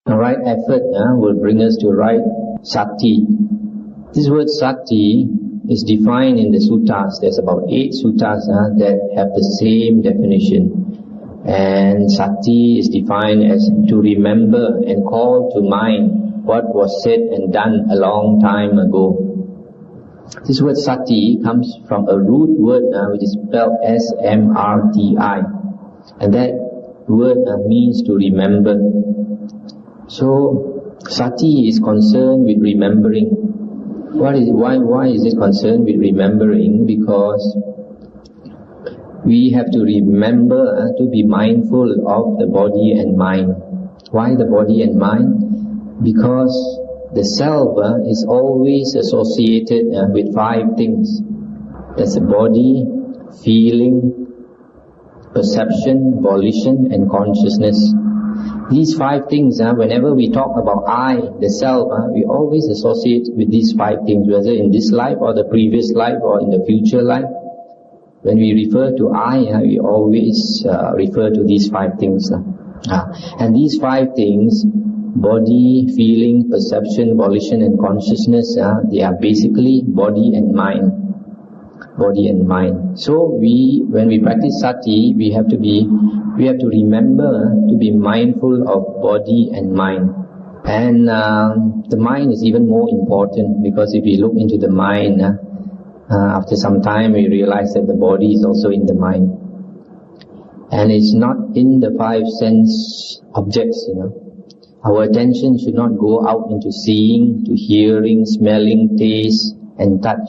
The right effort will bring us to right sati. This word sati is defined in the suttas. There's about 8 suttas that have the same definition. And sati is defined as to remember and call to mind what was said and done a long time ago. This word sati comes from a root word which is spelled S-M-R-T-I. And that word means to remember. So, sati is concerned with remembering. Why is it concerned with remembering? Because we have to remember to be mindful of the body and mind. Why the body and mind? Because the self is always associated with 5 things. That's the body, feeling, perception, volition and consciousness. These 5 things, whenever we talk about I, the self, we always associate with these 5 things, whether in this life or the previous life or in the future life. When we refer to I, we always refer to these 5 things. And these 5 things, body, feeling, perception, volition and consciousness, they are basically body and mind. Body and mind. So when we practice sati, we have to remember to be mindful of body and mind. And the mind is even more important, because if we look into the mind, after some time we realize that the body is also in the mind. And it's not in the 5 sense objects, Our attention should not go out into seeing, to hearing, smelling, taste and touch.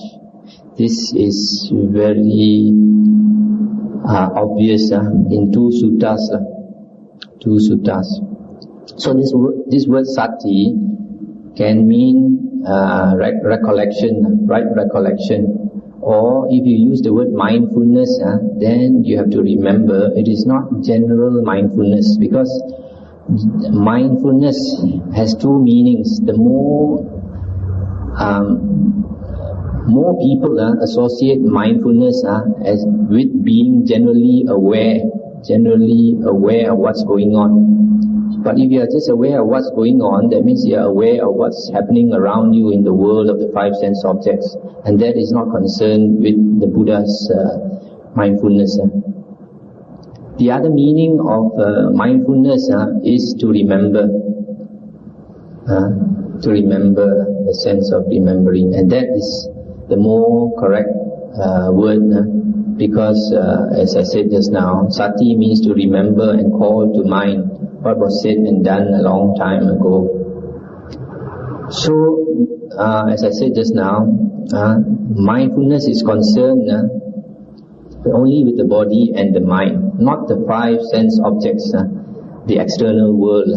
This is very obvious in 2 suttas. So this word sati can mean recollection, right recollection. Or if you use the word mindfulness, then you have to remember it is not general mindfulness, because mindfulness has 2 meanings. The more people associate mindfulness as with being generally aware of what's going on. But if you are just aware of what's going on, that means you are aware of what's happening around you in the world of the 5 sense objects, and that is not concerned with the Buddha's mindfulness. The other meaning of mindfulness is to remember. To remember, the sense of remembering, and that is the more correct word, because as I said just now, sati means to remember and call to mind what was said and done a long time ago. So, as I said just now, mindfulness is concerned only with the body and the mind, not the 5 sense objects, the external world.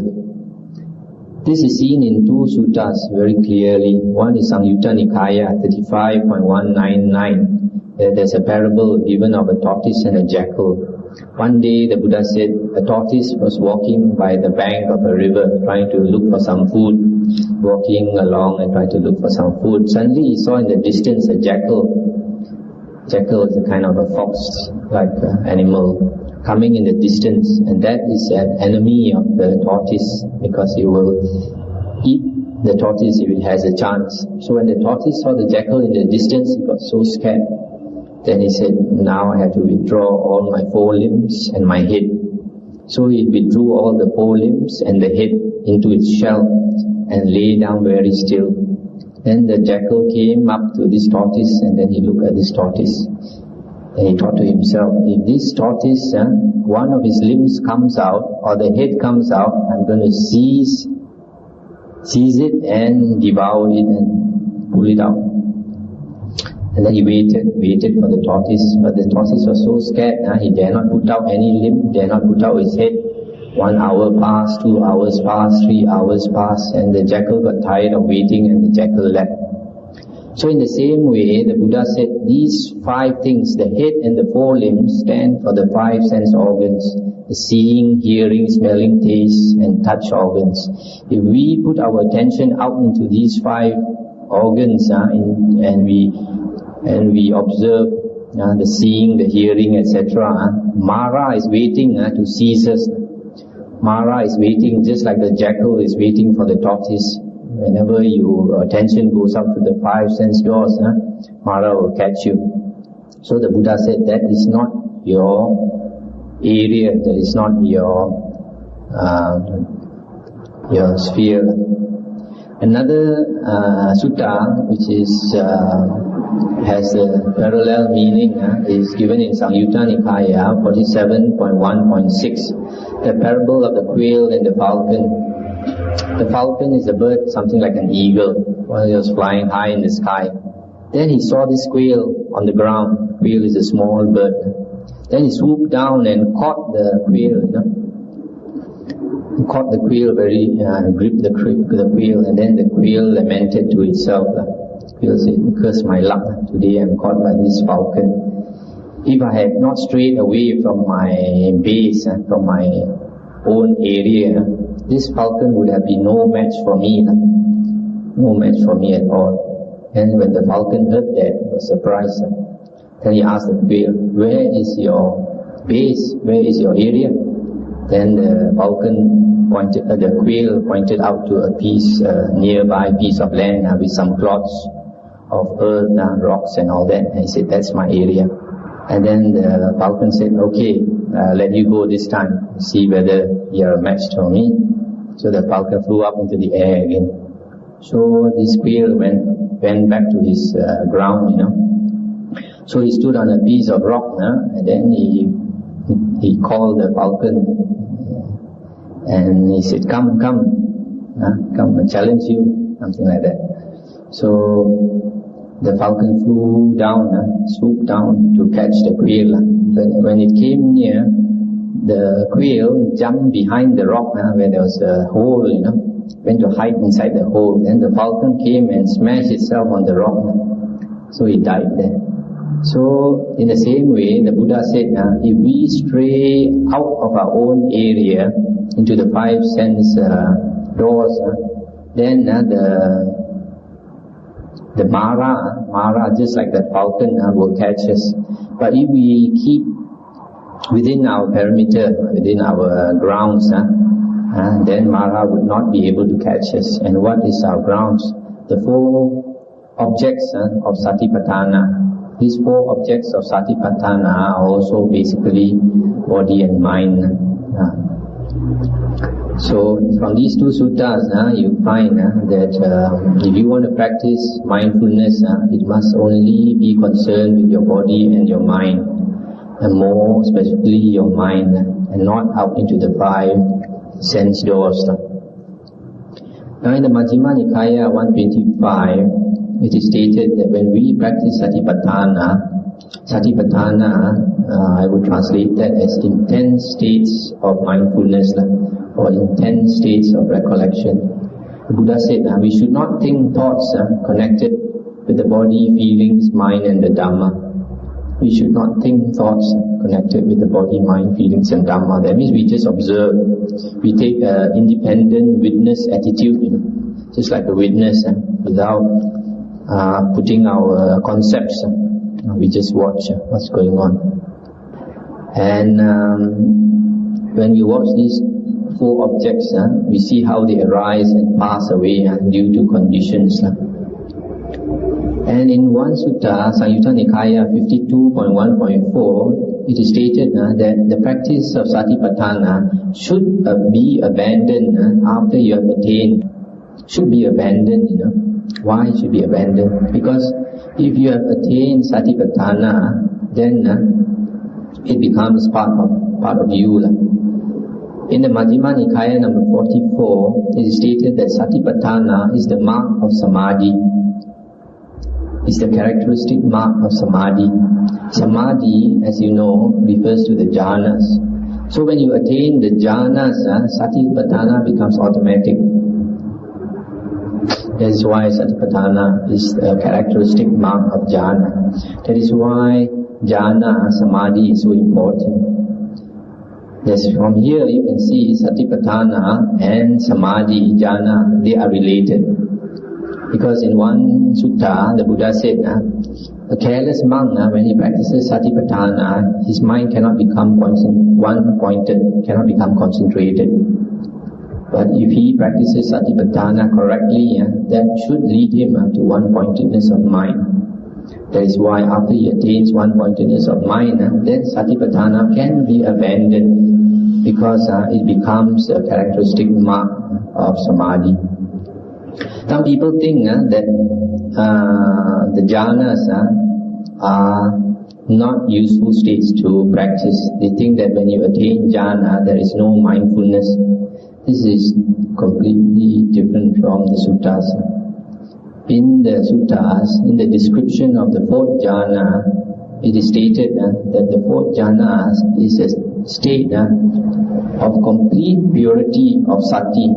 This is seen in 2 suttas very clearly. One is Samyutta Nikaya 35.199. There's a parable given of a tortoise and a jackal. One day the Buddha said a tortoise was walking by the bank of a river trying to look for some food, walking along and trying to look for some food. Suddenly he saw in the distance a jackal. Jackal is a kind of a fox-like animal coming in the distance, and that is an enemy of the tortoise, because it will eat the tortoise if it has a chance. So when the tortoise saw the jackal in the distance, he got so scared. Then he said, now I have to withdraw all my 4 limbs and my head. So he withdrew all the 4 limbs and the head into its shell and lay down very still. Then the jackal came up to this tortoise, and then he looked at this tortoise. And he thought to himself, if this tortoise, one of his limbs comes out, or the head comes out, I'm going to seize it and devour it and pull it out. And then he waited for the tortoise, but the tortoise was so scared, he dare not put out any limb, dare not put out his head. 1 hour passed, 2 hours passed, 3 hours passed, and the jackal got tired of waiting and the jackal left. So in the same way, the Buddha said these 5 things, the head and the 4 limbs, stand for the 5 sense organs, the seeing, hearing, smelling, taste and touch organs. If we put our attention out into these 5 organs and we observe the seeing, the hearing, etc., Mara is waiting to seize us. Mara is waiting just like the jackal is waiting for the tortoise. Whenever your attention goes up to the 5 sense doors, Mara will catch you. So the Buddha said that is not your area, that is not your sphere. Another sutta which has a parallel meaning is given in Samyutta Nikaya 47.1.6, the parable of the quail and the falcon. The falcon is a bird, something like an eagle, while he was flying high in the sky. Then he saw this quail on the ground. Quail is a small bird. Then he swooped down and caught the quail, He caught the quail gripped the quail, and then the quail lamented to itself. The quail said, "Curse my luck, today I am caught by this falcon. If I had not strayed away from my base, from my own area, this falcon would have been no match for me, no match for me at all." And when the falcon heard that, he was surprised. Then he asked the quail, "Where is your base? Where is your area?" Then the quail pointed out to a nearby piece of land with some clods of earth, rocks and all that. And he said, "That's my area." And then the falcon said, "Okay, let you go this time, see whether you're a match for me." So the falcon flew up into the air again. So this quail went back to his ground, So he stood on a piece of rock, and then he called the falcon, and he said, come, I challenge you, something like that. So the falcon flew down, swooped down to catch the quail. When it came near, the quail jumped behind the rock where there was a hole, went to hide inside the hole. Then the falcon came and smashed itself on the rock, so it died there. So in the same way, the Buddha said, if we stray out of our own area into the 5 sense doors, then the Mara, just like that falcon, will catch us. But if we keep within our perimeter, within our grounds, then Mara would not be able to catch us. And what is our grounds? The 4 objects of Satipatthana. These 4 objects of Satipatthana are also basically body and mind. So from these 2 suttas, you find that if you want to practice mindfulness, it must only be concerned with your body and your mind, and more specifically your mind, and not out into the 5 sense doors. Now in the Majjhima Nikaya 125, it is stated that when we practice Satipatthana, I would translate that as intense states of mindfulness, or intense states of recollection. The Buddha said we should not think thoughts connected with the body, feelings, mind and the Dhamma. We should not think thoughts connected with the body, mind, feelings and Dhamma. That means we just observe. We take an independent witness attitude, just like a witness, without putting our concepts. We just watch what's going on. And when we watch these 4 objects, we see how they arise and pass away due to conditions. And in one sutta, Samyutta Nikaya 52.1.4, it is stated that the practice of Satipatthana should be abandoned after you have attained. Should be abandoned, Why it should be abandoned? Because if you have attained Satipatthana, then it becomes part of you. In the Majjhima Nikaya number 44, it is stated that Satipatthana is the mark of Samadhi. It's the characteristic mark of Samadhi. Samadhi, as you know, refers to the jhanas. So when you attain the jhanas, Satipatthana becomes automatic. That is why Satipatthana is a characteristic mark of jhana. That is why jhana, Samadhi is so important. Yes, from here you can see Satipatthana and Samadhi, jhana, they are related. Because in one sutta, the Buddha said, a careless monk, when he practices satipatthana, his mind cannot become one-pointed, cannot become concentrated. But if he practices satipatthana correctly, that should lead him to one-pointedness of mind. That is why after he attains one-pointedness of mind, then satipatthana can be abandoned, because it becomes a characteristic mark of samadhi. Some people think that the jhanas are not useful states to practice. They think that when you attain jhana, there is no mindfulness. This is completely different from the suttas. In the suttas, in the description of the fourth jhana, it is stated that the fourth jhana is a state of complete purity of sati.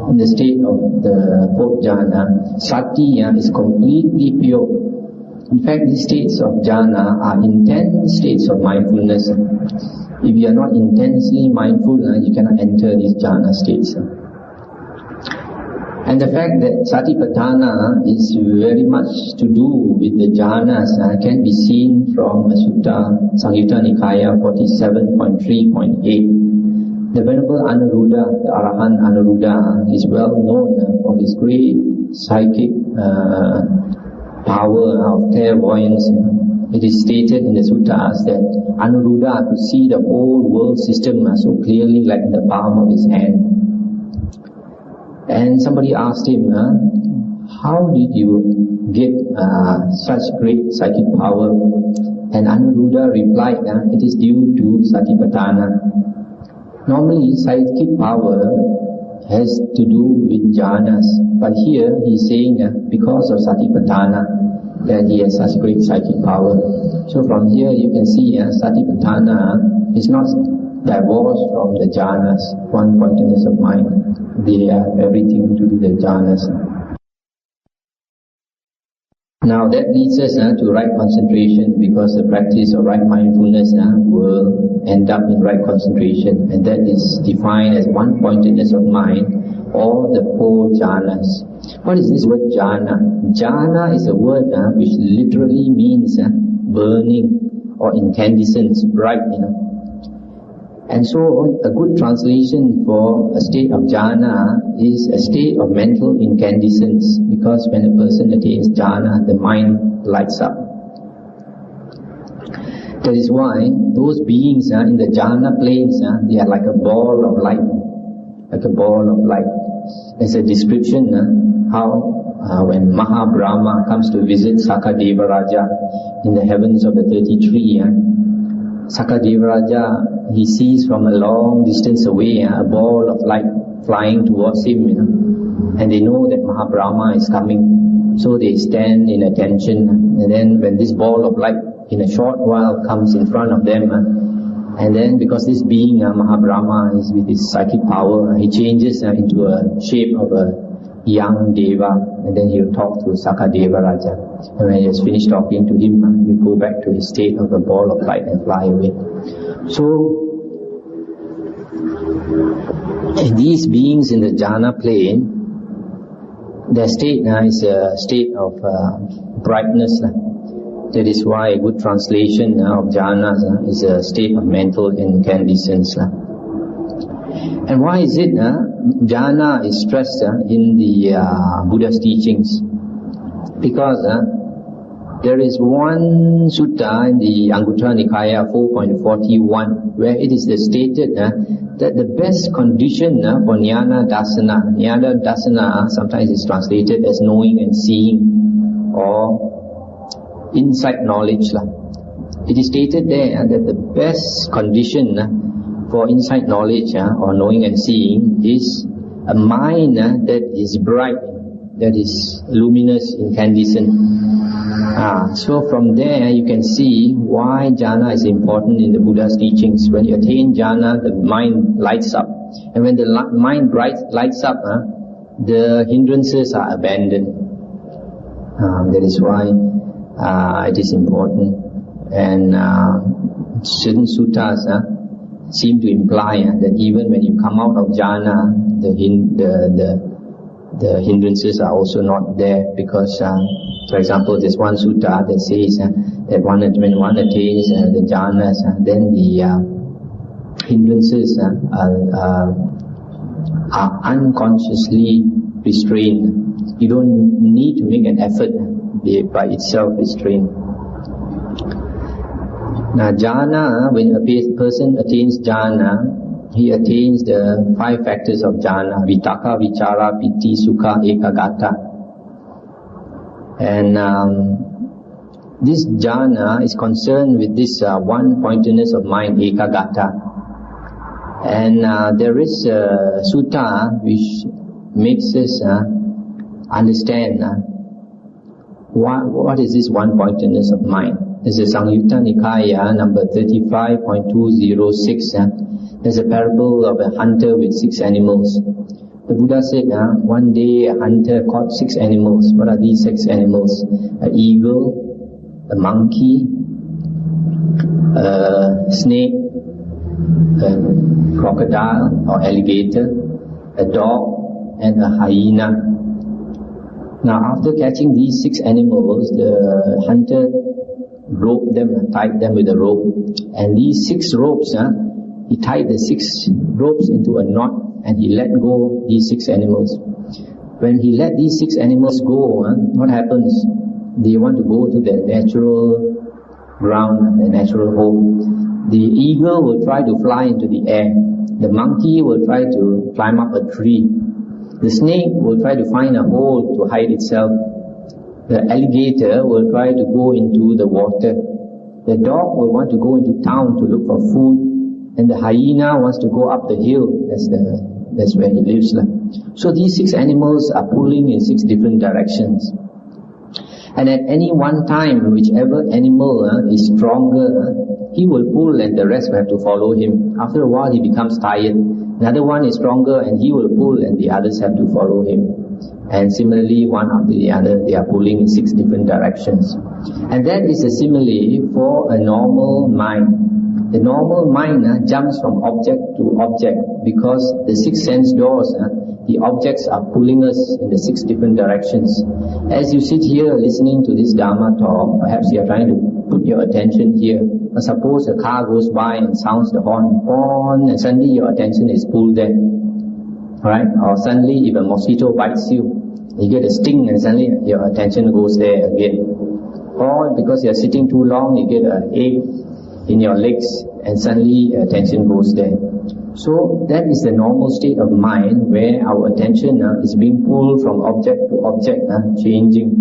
In the state of the fourth jhana, sati is completely pure. In fact, these states of jhana are intense states of mindfulness. If you are not intensely mindful, you cannot enter these jhana states. And the fact that satipatthana is very much to do with the jhanas can be seen from a sutta, Samyutta Nikaya 47.3.8. The Venerable Anuruddha, the Arahant Anuruddha, is well known for his great psychic power of clairvoyance. It is stated in the suttas that Anuruddha could see the whole world system so clearly like in the palm of his hand. And somebody asked him, how did you get such great psychic power? And Anuruddha replied, it is due to satipatthana. Normally, psychic power has to do with jhanas, but here he is saying because of satipatthana that he has such great psychic power. So from here you can see satipatthana is not divorced from the jhanas, one-pointedness of mind. They have everything to do with the jhanas. Now that leads us to right concentration, because the practice of right mindfulness will end up in right concentration, and that is defined as one-pointedness of mind, or the four jhanas. What is this word jhana? Jhana is a word which literally means burning or incandescence, bright, And so a good translation for a state of jhana is a state of mental incandescence, because when a person attains jhana, the mind lights up. That is why those beings in the jhana planes, they are like a ball of light. Like a ball of light. There's a description how when Mahabrahma comes to visit Sakadeva Raja in the heavens of the 33, Sakadeva Raja, he sees from a long distance away a ball of light flying towards him, and they know that Mahabrahma is coming, so they stand in attention. And then when this ball of light in a short while comes in front of them, and then because this being Mahabrahma is with his psychic power, he changes into a shape of a young deva, and then he'll talk to Sakadeva Raja. And when he has finished talking to him, he'll go back to his state of a ball of light and fly away. So, these beings in the jhana plane, their state is a state of brightness. That is why a good translation of jhana is a state of mental incandescence. And why is it jhana is stressed in the Buddha's teachings? Because there is one sutta in the Anguttara Nikaya 4.41 where it is stated that the best condition for jnana dasana sometimes is translated as knowing and seeing, or insight knowledge. It is stated there that the best condition for insight knowledge or knowing and seeing is a mind that is bright, that is luminous, incandescent. So from there you can see why jhana is important in the Buddha's teachings. When you attain jhana, the mind lights up. And when the mind lights up, the hindrances are abandoned. That is why it is important. And certain suttas seem to imply that even when you come out of jhana, the hindrances are also not there, because for example, there's one sutta that says that when one attains the jhanas, then the hindrances are unconsciously restrained. You don't need to make an effort, they by itself restrained. Now jhana, when a person attains jhana, he attains the 5 factors of jhana: vitaka, vichara, piti, sukha, ekagata. And this jhana is concerned with this one-pointedness of mind, ekagata. And there is a sutta which makes us understand what is this one-pointedness of mind. This is Samyutta Nikaya number 35.206. There's a parable of a hunter with 6 animals. The Buddha said, one day a hunter caught 6 animals. What are these 6 animals? An eagle, a monkey, a snake, a crocodile or alligator, a dog, and a hyena. Now after catching these 6 animals, the hunter roped them, tied them with a rope. And these 6 ropes, he tied the 6 ropes into a knot, and he let go these 6 animals. When he let these 6 animals go, what happens? They want to go to their natural ground, their natural home. The eagle will try to fly into the air. The monkey will try to climb up a tree. The snake will try to find a hole to hide itself. The alligator will try to go into the water. The dog will want to go into town to look for food. And the hyena wants to go up the hill. That's where he lives. So these 6 animals are pulling in 6 different directions. And at any one time, whichever animal is stronger, he will pull and the rest will have to follow him. After a while he becomes tired. Another one is stronger and he will pull and the others have to follow him. And similarly, one after the other, they are pulling in 6 different directions. And that is a simile for a normal mind. The normal mind jumps from object to object, because the 6 sense doors, the objects are pulling us in the 6 different directions. As you sit here listening to this Dhamma talk, perhaps you are trying to put your attention here. Suppose a car goes by and sounds the horn, and suddenly your attention is pulled there. Right? Or suddenly if a mosquito bites you, you get a sting and suddenly your attention goes there again. Or because you are sitting too long, you get an ache in your legs and suddenly attention goes there. So that is the normal state of mind where our attention is being pulled from object to object, changing.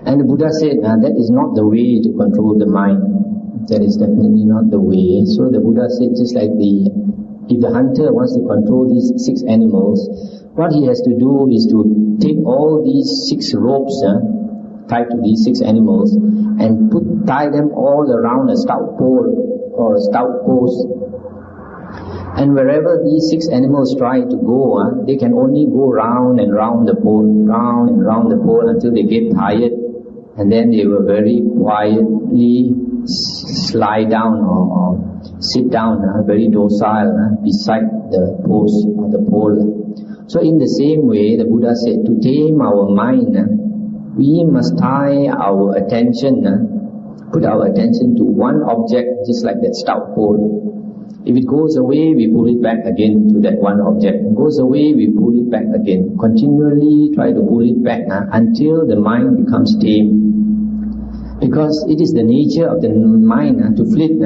And the Buddha said that is not the way to control the mind. That is definitely not the way. So the Buddha said, just like if the hunter wants to control these 6 animals, what he has to do is to take all these 6 ropes tied to these 6 animals and tie them all around a stout pole or a stout post. And wherever these 6 animals try to go, they can only go round and round the pole, round and round the pole until they get tired, and then they will very quietly slide down or sit down, very docile beside the post or the pole. So in the same way, the Buddha said, to tame our mind, we must tie our attention, put our attention to one object, just like that stout pole. If it goes away, we pull it back again to that one object. It goes away, we pull it back again. Continually try to pull it back until the mind becomes tame. Because it is the nature of the mind to flit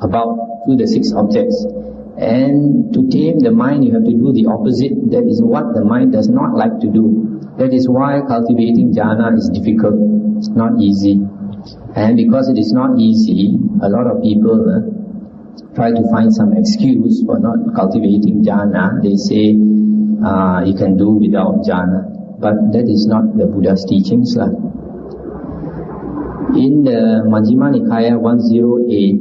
about through the 6 objects. And to tame the mind, you have to do the opposite. That is what the mind does not like to do. That is why cultivating jhana is difficult. It's not easy. And because it is not easy, a lot of people try to find some excuse for not cultivating jhana. They say you can do without jhana. But that is not the Buddha's teachings. In the Majjhima Nikaya 108,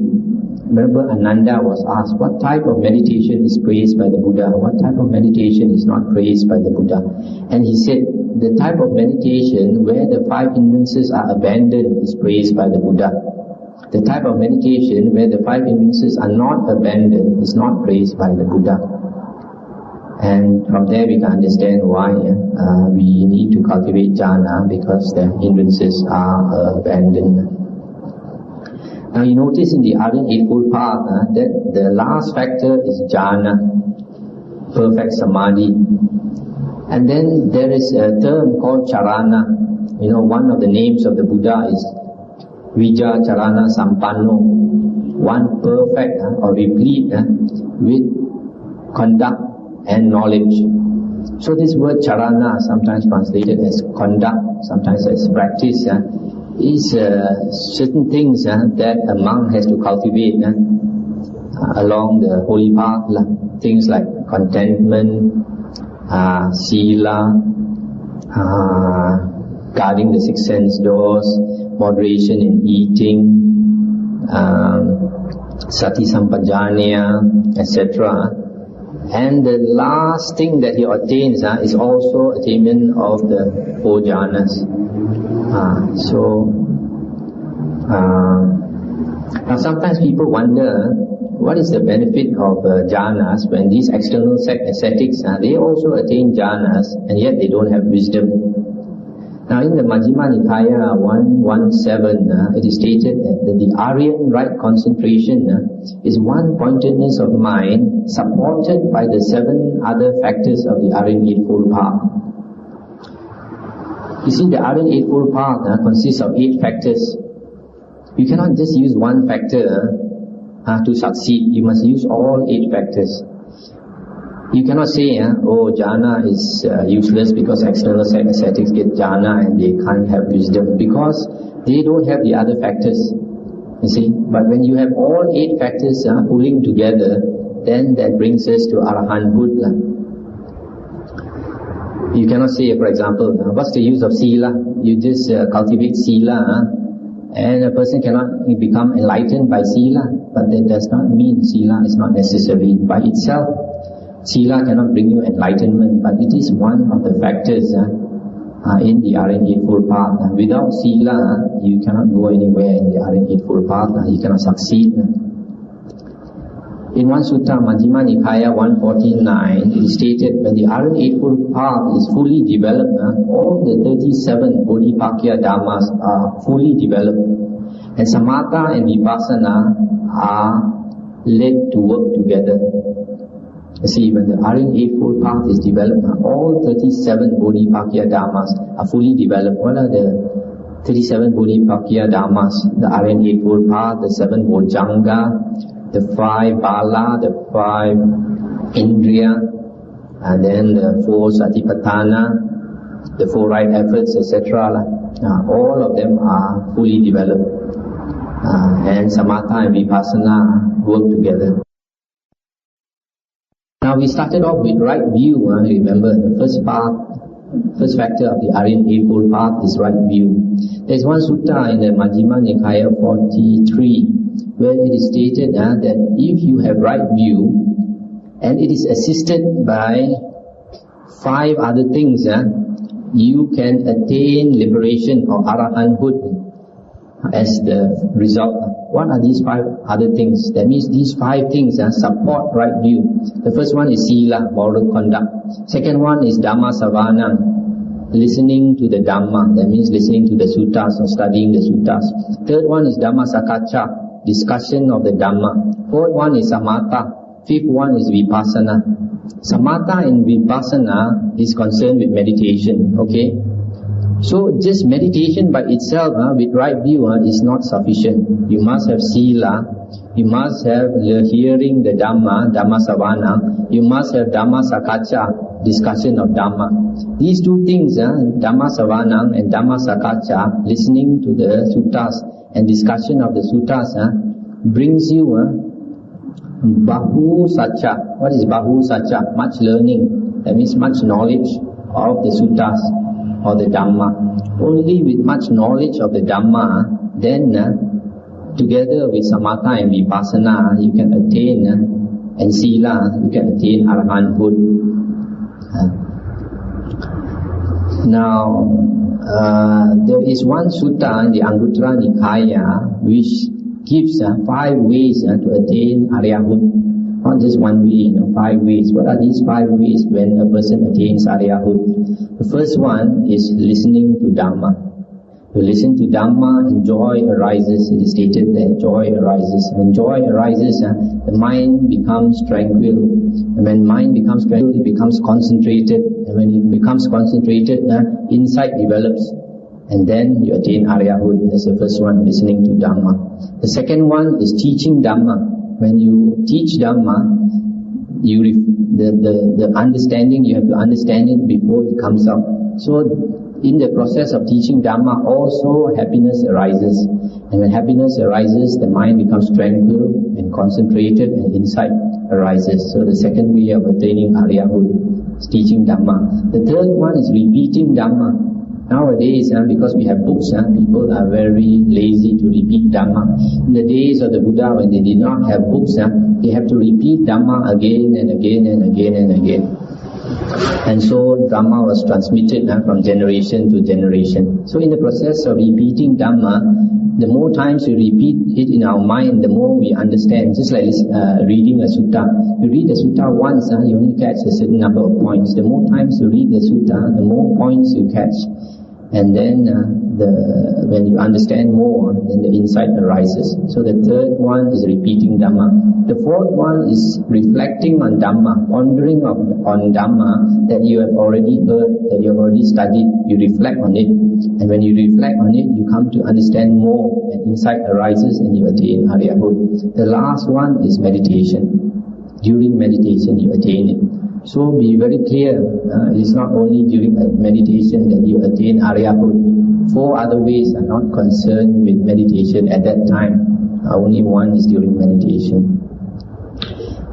remember Ananda was asked, what type of meditation is praised by the Buddha? What type of meditation is not praised by the Buddha? And he said, the type of meditation where the 5 hindrances are abandoned is praised by the Buddha. The type of meditation where the 5 hindrances are not abandoned is not praised by the Buddha. And from there we can understand why we need to cultivate jhana, because the hindrances are abandoned. Now you notice in the Ariyan Eightfold Path that the last factor is jhana, perfect samadhi. And then there is a term called charana. One of the names of the Buddha is Vijja Charana Sampanno, one perfect or replete with conduct and knowledge. So this word charana, sometimes translated as conduct, sometimes as practice, is certain things that a monk has to cultivate along the holy path. Things like contentment, sila, guarding the six sense doors, moderation in eating, sati sampajanya, etc. And the last thing that he attains is also attainment of the four jhanas. Now sometimes people wonder, what is the benefit of jhanas when these external ascetics, they also attain jhanas and yet they don't have wisdom. Now in the Majjhima Nikaya 117, it is stated that the Ariyan right concentration is one pointedness of mind supported by the 7 other factors of the Ariyan Eightfold Path. You see, the Ariyan Eightfold Path consists of 8 factors. You cannot just use one factor to succeed. You must use all 8 factors. You cannot say, jhana is useless because external ascetics get jhana and they can't have wisdom, because they don't have the other factors. You see, but when you have all 8 factors pulling together, then that brings us to Arahanthood. You cannot say, for example, what's the use of sila? You just cultivate sila, and a person cannot become enlightened by sila. But that does not mean sila is not necessary by itself. Sila cannot bring you enlightenment, but it is one of the factors in the Ariyan Eightfold Path. Without sila, you cannot go anywhere in the Ariyan Eightfold Path. You cannot succeed. In one sutta, Majjhima Nikaya 149, it is stated, when the Ariyan Eightfold Path is fully developed, all the 37 Bodhipakya Dhammas are fully developed, and Samatha and Vipassana are led to work together. You see, when the Ariyan Eightfold Path is developed, all 37 Bodhipakya Dhammas are fully developed. What are the 37 Bodhipakya Dhammas? The Ariyan Eightfold Path, the 7 Bojjhanga, the 5 Bala, the 5 Indriya, and then the 4 Satipatthana, the 4 right efforts, etc. All of them are fully developed. And Samatha and Vipassana work together. Now we started off with right view. Remember, the first factor of the Ariyan Eightfold Path is right view. There is one sutta in the Majjhima Nikaya 43 where it is stated that if you have right view and it is assisted by 5 other things, you can attain liberation or arahanthood as the result. What are these 5 other things? That means these 5 things support right view. The first one is sila, moral conduct. Second one is Dhamma savana, listening to the Dhamma. That means listening to the suttas or studying the suttas. Third one is Dhamma sakacha, discussion of the Dhamma. Fourth one is samatha. Fifth one is vipassana. Samatha and vipassana is concerned with meditation. Okay? So just meditation by itself with right view is not sufficient. You must have sila, you must have hearing the Dhamma, Dhamma savana, you must have Dhamma sakacha, discussion of Dhamma. These 2 things, Dhamma savana and Dhamma sakacha, listening to the suttas and discussion of the suttas, brings you bahu sacha. What is bahu sacha? Much learning. That means much knowledge of the suttas or the Dhamma. Only with much knowledge of the Dhamma, then together with samatha and vipassana, you can attain, and sila, you can attain arahanthood. Now, there is one sutta in the Anguttara Nikaya which gives 5 ways to attain aryahood. Not just one way, 5 ways. What are these 5 ways when a person attains Ariyahood? The first one is listening to Dhamma. To listen to Dhamma and joy arises. It is stated that joy arises. When joy arises, the mind becomes tranquil. And when mind becomes tranquil, it becomes concentrated. And when it becomes concentrated, insight develops. And then you attain Ariyahood. That's the first one, listening to Dhamma. The second one is teaching Dhamma. When you teach Dhamma, the understanding, you have to understand it before it comes out. So in the process of teaching Dhamma, also happiness arises. And when happiness arises, the mind becomes tranquil and concentrated and insight arises. So the second way of attaining Ariyahood is teaching Dhamma. The third one is repeating Dhamma. Nowadays, because we have books, people are very lazy to repeat Dhamma. In the days of the Buddha, when they did not have books, they have to repeat Dhamma again and again and again and again. And so Dhamma was transmitted from generation to generation. So in the process of repeating Dhamma, the more times we repeat it in our mind, the more we understand. Just like reading a sutta. You read the sutta once, you only catch a certain number of points. The more times you read the sutta, the more points you catch. And then when you understand more, then the insight arises. So the third one is repeating Dhamma. The fourth one is reflecting on Dhamma, pondering on Dhamma that you have already heard, that you have already studied. You reflect on it. And when you reflect on it, you come to understand more, and insight arises and you attain Ariyahood. The last one is meditation. During meditation, you attain it. So be very clear, it is not only during meditation that you attain Ariyahood. 4 other ways are not concerned with meditation at that time. Only one is during meditation.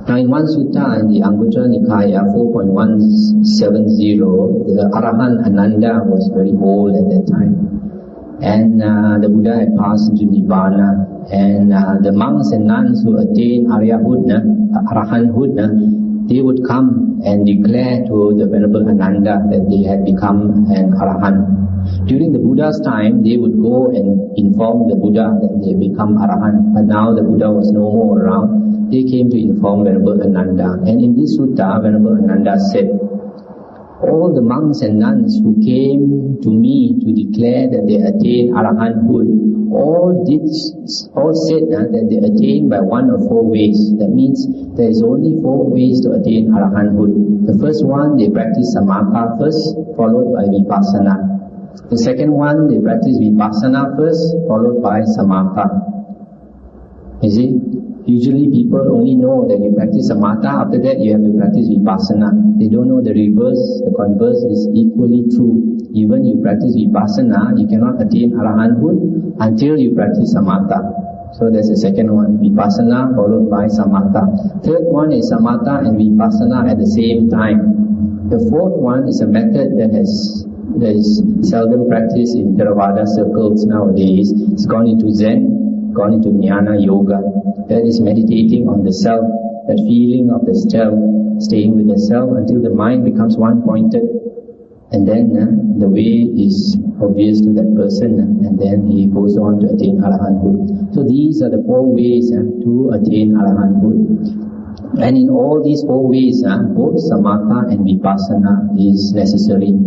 Now in one sutta in the Anguttara Nikaya 4.170, the Arahant Ananda was very old at that time. And the Buddha had passed into Nibbana. And the monks and nuns who attained Ariyahood, Arahanthood, they would come and declare to the Venerable Ananda that they had become an Arahant. During the Buddha's time, they would go and inform the Buddha that they had become Arahant. But now the Buddha was no more around. They came to inform Venerable Ananda. And in this sutta, Venerable Ananda said, all the monks and nuns who came to me to declare that they attained Arahanthood, all said that they attain by 1 of 4 ways. That means there is only 4 ways to attain Arahanthood. The first one, they practice Samatha first, followed by Vipassana. The second one, they practice Vipassana first, followed by Samatha. You see, usually people only know that you practice Samatha, after that you have to practice Vipassana. They don't know the reverse, the converse is equally true. Even you practice Vipassana, you cannot attain Arahanthood until you practice Samatha. So that's the second one, Vipassana followed by Samatha. Third one is Samatha and Vipassana at the same time. The fourth one is a method that is seldom practiced in Theravada circles nowadays. It's gone into Zen, gone into Jnana Yoga. That is meditating on the self, that feeling of the self, staying with the self until the mind becomes one-pointed. And then the way is obvious to that person, and then he goes on to attain Arahanthood. So these are the 4 ways to attain Arahanthood. And in all these 4 ways, both Samatha and Vipassana is necessary.